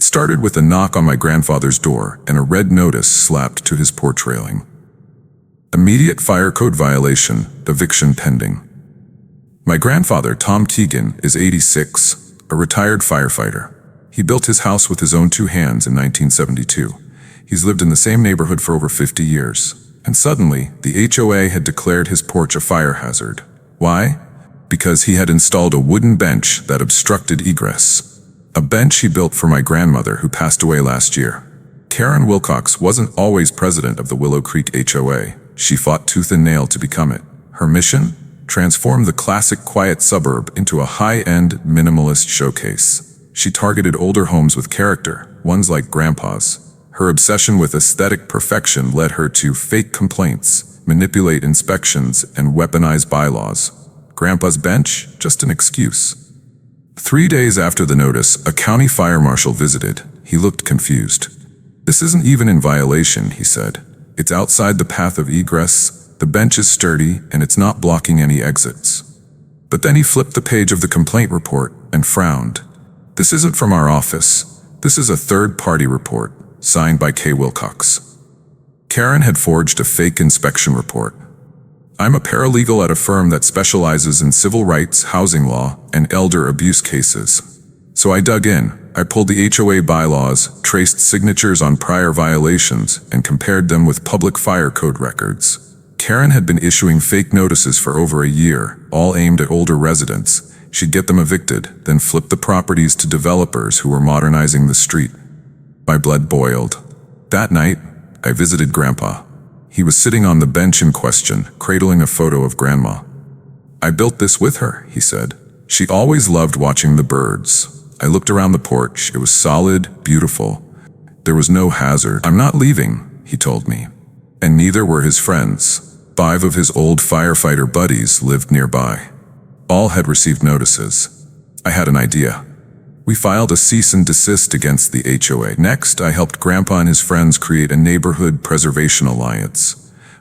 started with a knock on my grandfather's door and a red notice slapped to his porch railing. Immediate fire code violation, eviction pending. My grandfather, Tom Keegan, is 86, a retired firefighter. He built his house with his own two hands in 1972. He's lived in the same neighborhood for over 50 years. And suddenly, the HOA had declared his porch a fire hazard. Why? Because he had installed a wooden bench that obstructed egress. A bench he built for my grandmother who passed away last year. Karen Wilcox wasn't always president of the Willow Creek HOA. She fought tooth and nail to become it. Her mission? Transform the classic quiet suburb into a high-end, minimalist showcase. She targeted older homes with character, ones like Grandpa's. Her obsession with aesthetic perfection led her to fake complaints, manipulate inspections, and weaponize bylaws. Grandpa's bench? Just an excuse. 3 days after the notice, a county fire marshal visited. He looked confused. "This isn't even in violation," he said. "It's outside the path of egress, the bench is sturdy, and it's not blocking any exits." But then he flipped the page of the complaint report and frowned. "This isn't from our office. This is a third-party report, signed by K. Wilcox." Karen had forged a fake inspection report. "I'm a paralegal at a firm that specializes in civil rights, housing law, and elder abuse cases. So I dug in. I pulled the HOA bylaws, traced signatures on prior violations, and compared them with public fire code records." Karen had been issuing fake notices for over a year, all aimed at older residents. She'd get them evicted, then flip the properties to developers who were modernizing the street. My blood boiled. That night, I visited Grandpa. He was sitting on the bench in question, cradling a photo of Grandma. "I built this with her," he said. "She always loved watching the birds." I looked around the porch. It was solid, beautiful. There was no hazard. "I'm not leaving," he told me. And neither were his friends. 5 of his old firefighter buddies lived nearby. All had received notices. I had an idea. We filed a cease and desist against the HOA. Next, I helped Grandpa and his friends create a neighborhood preservation alliance.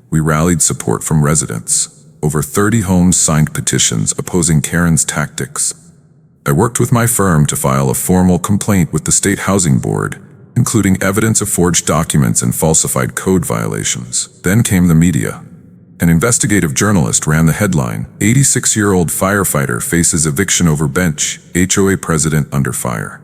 We rallied support from residents. Over 30 homes signed petitions opposing Karen's tactics. I worked with my firm to file a formal complaint with the State Housing Board, including evidence of forged documents and falsified code violations. Then came the media. An investigative journalist ran the headline, "86-year-old firefighter faces eviction over bench, HOA president under fire."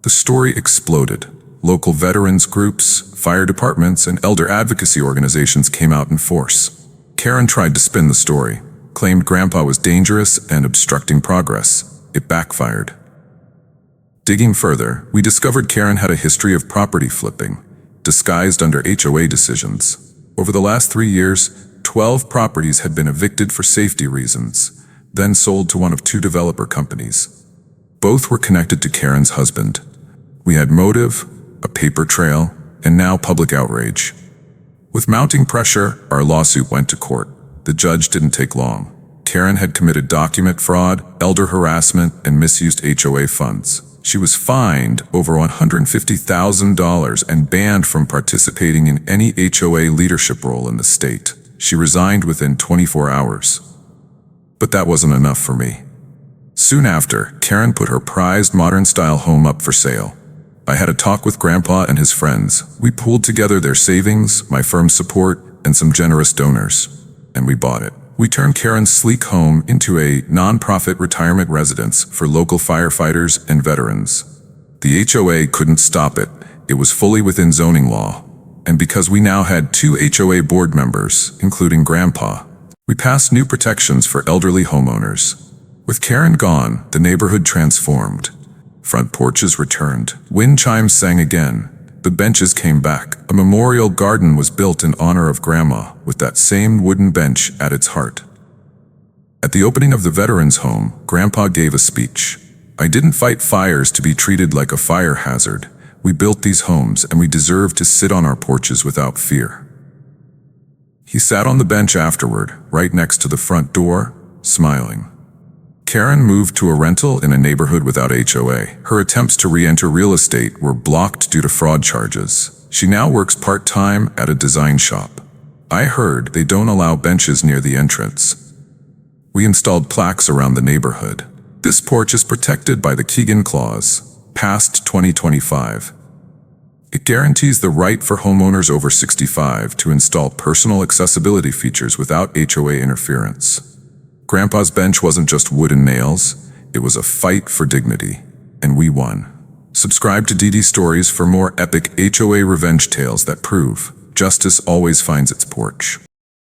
The story exploded. Local veterans groups, fire departments, and elder advocacy organizations came out in force. Karen tried to spin the story, claimed Grandpa was dangerous and obstructing progress. It backfired. Digging further, we discovered Karen had a history of property flipping, disguised under HOA decisions. Over the last 3 years, 12 properties had been evicted for safety reasons, then sold to one of 2 developer companies. Both were connected to Karen's husband. We had motive, a paper trail, and now public outrage. With mounting pressure, our lawsuit went to court. The judge didn't take long. Karen had committed document fraud, elder harassment, and misused HOA funds. She was fined over $150,000 and banned from participating in any HOA leadership role in the state. She resigned within 24 hours. But that wasn't enough for me. Soon after, Karen put her prized modern-style home up for sale. I had a talk with Grandpa and his friends. We pooled together their savings, my firm's support, and some generous donors. And we bought it. We turned Karen's sleek home into a non-profit retirement residence for local firefighters and veterans. The HOA couldn't stop it. It was fully within zoning law. And because we now had 2 HOA board members, including Grandpa, we passed new protections for elderly homeowners. With Karen gone, the neighborhood transformed. Front porches returned. Wind chimes sang again. The benches came back. A memorial garden was built in honor of Grandma, with that same wooden bench at its heart. At the opening of the veterans' home, Grandpa gave a speech. "I didn't fight fires to be treated like a fire hazard. We built these homes and we deserve to sit on our porches without fear." He sat on the bench afterward, right next to the front door, smiling. Karen moved to a rental in a neighborhood without HOA. Her attempts to re-enter real estate were blocked due to fraud charges. She now works part-time at a design shop. I heard they don't allow benches near the entrance. We installed plaques around the neighborhood. "This porch is protected by the Keegan Clause. past 2025. It guarantees the right for homeowners over 65 to install personal accessibility features without HOA interference. Grandpa's bench wasn't just wood and nails, it was a fight for dignity, and we won. Subscribe to DD Stories for more epic HOA revenge tales that prove justice always finds its porch.